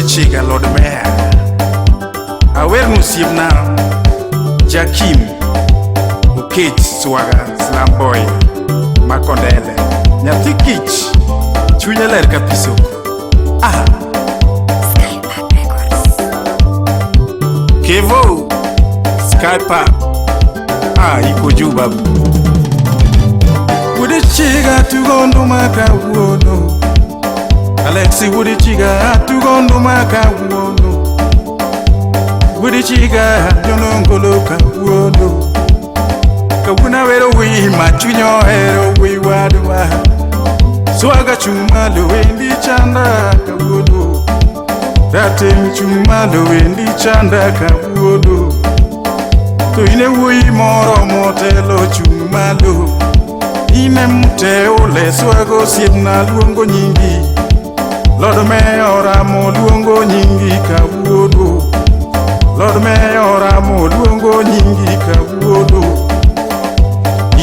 chiga Lord Mayor awer musibna Jakim Ukech Swaga Slam Boy Makondele Nyathi kich chunya ler kapiso Skypack Records. Kevo Skypack iko juu babu Wudi chiga tugondo maka uono Alexi wudi chiga tugondo maka uono Wudi chiga yonongolo ka uono Kawuna wero wi machunyo hero wi wadwa Swaga chumalo wendi chanda ka uono Rate chumalo wendi chanda ka uono To ine wui moro motelo chumalo Ine mute ole swago siepna luongo nyingi Lord Mayor amo luongo nyingi kawuono Lord Mayor amo luongo nyingi kawuono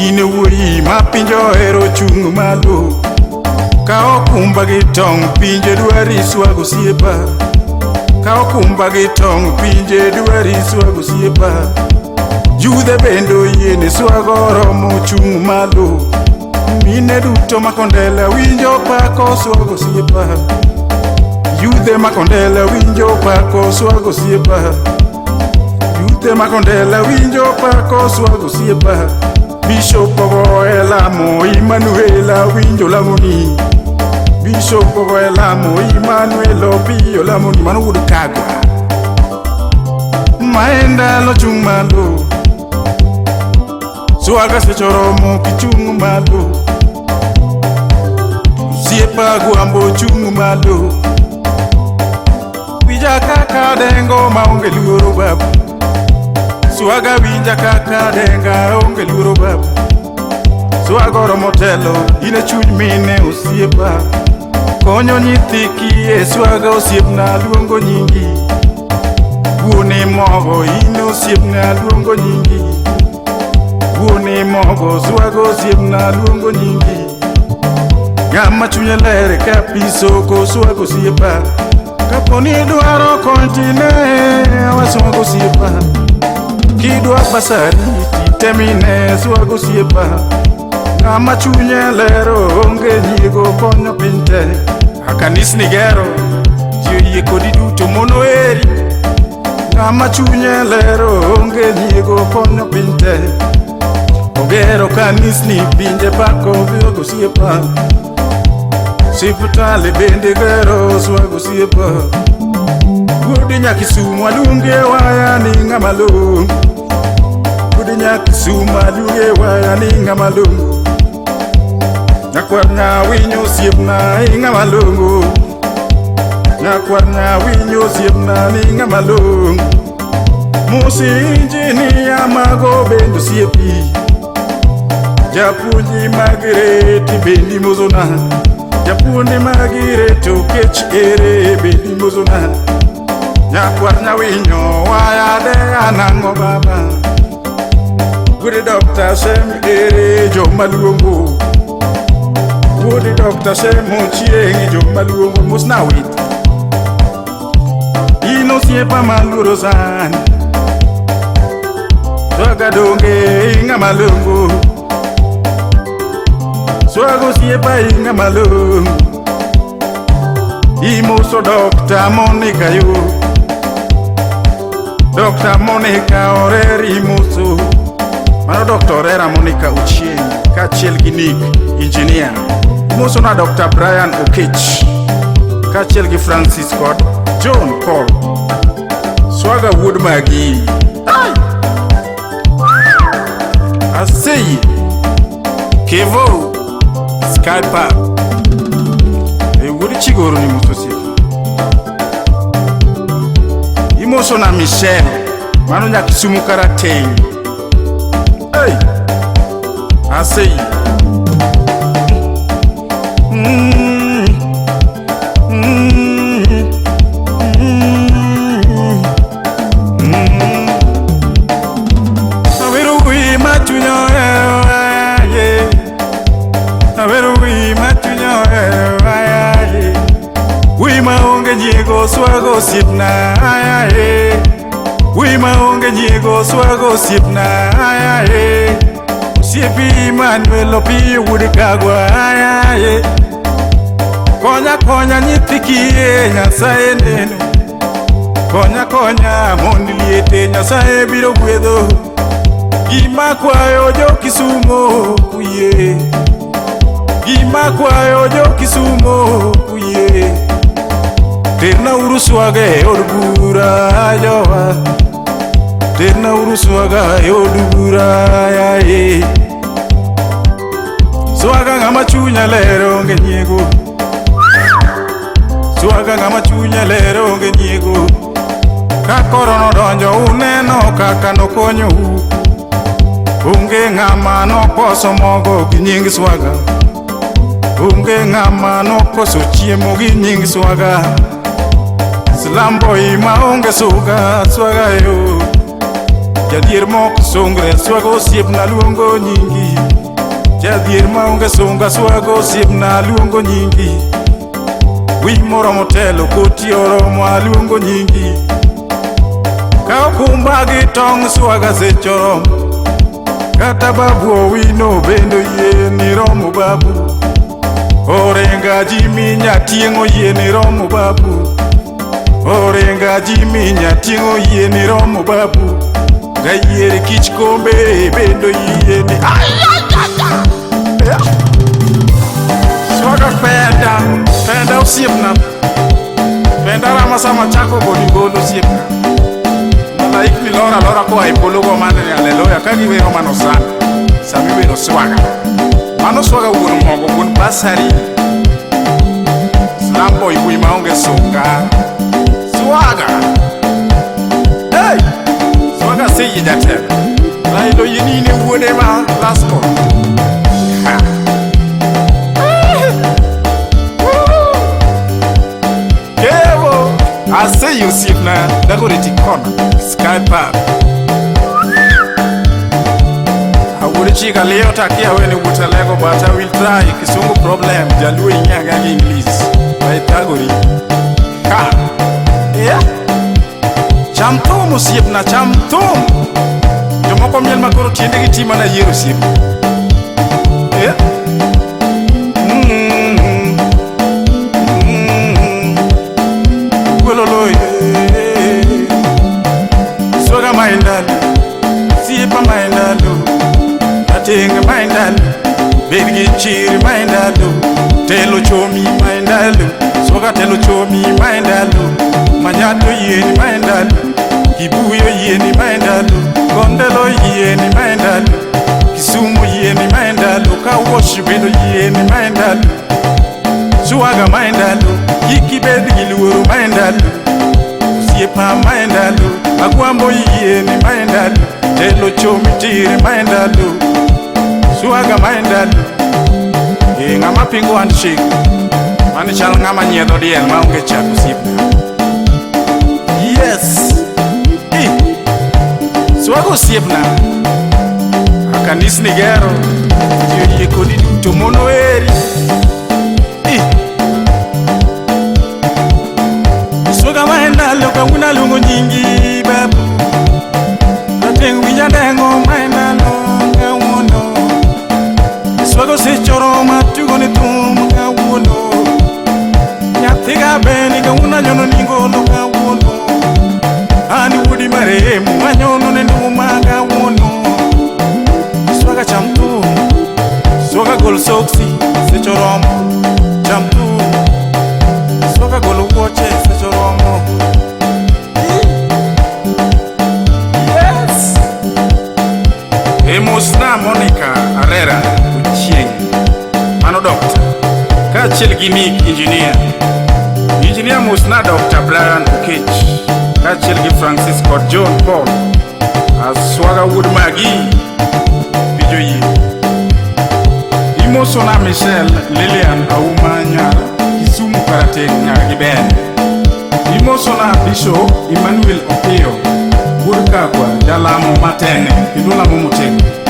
Ine wui mapinjo hero chung malo Ka okumba gi tong pinje dwari swago siepa Ka okumba gi tong pinje dwari swago siepa Jude bendo yene swagoro mochung malo Mine duto makondela winjo pako swago siepa Jude makondela winjo pako swago siepa Jude makondela winjo pako swago siepa Bishop ogo elamo Emmanuela winjo lamoni Bishop ogo elamo Emmanuela pio lamoni Manu wudu kagwa Maenda lo chung malo Swaga se choromo kichung malo Siepa guambo chung malo Wija kaka dengo maunge luoro babu Swaga wija kaka denga unge luoro babu Swagoro motelo ine chuny mine osiepa Konyo nyithiki e swaga osiepna luongo nyingi Wuone mogo ine osiepna luongo nyingi Wuone mogo swago siepna luongo nyingi Ngama chunya lere kapiso ko swago siepa Kaponi dwaro kontine waswago siepa Kidwa basari titemine swago siepa Ngama chunya lero onge nyigo konyo pinte Akanis nigero Jio yie kodi duto mono eri Ngama chunya lero onge nyigo konyo pinte Ogero kanisni pinje pako vyogo siepa Siputale bende gero swago siepa Gudi nyakisumu alunge waya ninga malungu Gudi nyakisumu alunge waya ninga malungu Nyakwarnya winyo siepna inga malungu Nyakwarnya winyo siepna ninga malungu Musi injinia mago bendo siepi Japuji magireti bendi mozona Japuji magireti okech ere bendi mozona Nyakwarnya winyo wayade anango baba Gudi Dr. Sem ere jo maluongo Gudi Dr. Sem ochiengi jo maluongo Musna wit Ino siepa maluro sani Swaga donge inga malungu Swago siepa inga malungu Imoso Dr. Monica yo Dr. Monica oreri imoso Mano Dr. Orera Monica Uchieng Kachiel gi Nick Engineer Imoso na Dr. Brian Okech Kachiel gi Francis kod John Paul Swaga wood magi Asei Kevo Skypack Wudi chigoro ni musosi Imoso na Michelle Mano nyakisumu karateng Hey Asei Aweru gui matunyo Aweru gui matunyo Wima onge nyigo swa swago sipna ayae wi maonge nyiego swago sipna ayae siepi Manuel opi wudi kagwa ayae konya nyithi kiye Nyasaye neno konya mondi liete Nyasaye biro gwedho gima kwayo jo Kisumo kuye gima kwayo jo Kisumo kuye terna uru swaga od bura jowa terna uru swaga od bura yae swaga ngama chunya lero onge nyiego swaga ngama chunya lero onge nyiego ka korono donjo uneno kaka nokonyo onge ngama nokoso mogo gi nying swaga onge ngama nokoso chiemo gi nying swaga Slamboi maonge suga swaga yo jadier mok sungre swaga osiepna luongo nyingi jadier maonge sunga swaga osiepna luongo nyingi wi moro motelo koti oromo luongo nyingi ka okumba gi tong swaga sechorom kata babu owino bendo yie ni romo babu orenga jimi nyatieng'o yie ni romo babu orenga jimi nyatieng'o yie ni romo babu gayiere kich kombe bendo yie ni swaga penda osiepna penda rama sama chako goni golo osiepna malaik ni lora koa ipolo go mane ni aleluya ka giwero mano sana sami wero swaga mano swaga wuon mogo wuon basari Slamboi bui maonge sunga swaga hey swaga seyi jater lailo yinine wuode ma lasko ha kevo ase yusipna dagoreti kona skype awuri chika leo takia weni butalego but I will try Kisungu problem jaluo inyaga gi English by tagori ha yeah chamtum osiepna chamtum jomoko miel makoro tiende gi tima na yiero osiep yeah gweloloy swaga maindalo siepa maindalo atenga maindalo bedgi chiri maindalo telo chomi maindalo swaga telo chomi maindalo manyato yeni maindalo kibuyo yeni maindalo kondelo yeni maindalo Kisumu yeni maindalo kawoshi bendo yeni maindalo swaga maindalo kiki bedgi luoro maindalo siepa maindalo agwambo yeni maindalo telo chomi tiri maindalo swaga maindalo ngama pingo handshake mani chal ngama nyiedo diel maonge chako siepna yes swaga osiepna akanisni gero yie kodi duto mono eri swaga maindalo kawuna lungo nyingi babu tateng winja dengo maindalo kawuono swaga sechoro matugo ni tum kawuono nyathiga beni kawuna nyono ningolo kawuono ani wudi maremu anyono ne nduma kawuono swaga chamtu swaga gol soksi sechoromo chamtu swaga gol woche sechoromo yes Musna Monica Arera Uchieng mano doctor kaachiel gi Nick engineer Musna Dr. Brian Okech kaachiel gi Francis kod John Paul aswaga wood magi bijoyi imosona Michelle Lilian Aumanya Kisumu karate nyaka gi Ben imosona Bishop Emmanuel Okeyo Burka kwa jalamo matene kendo lamo motego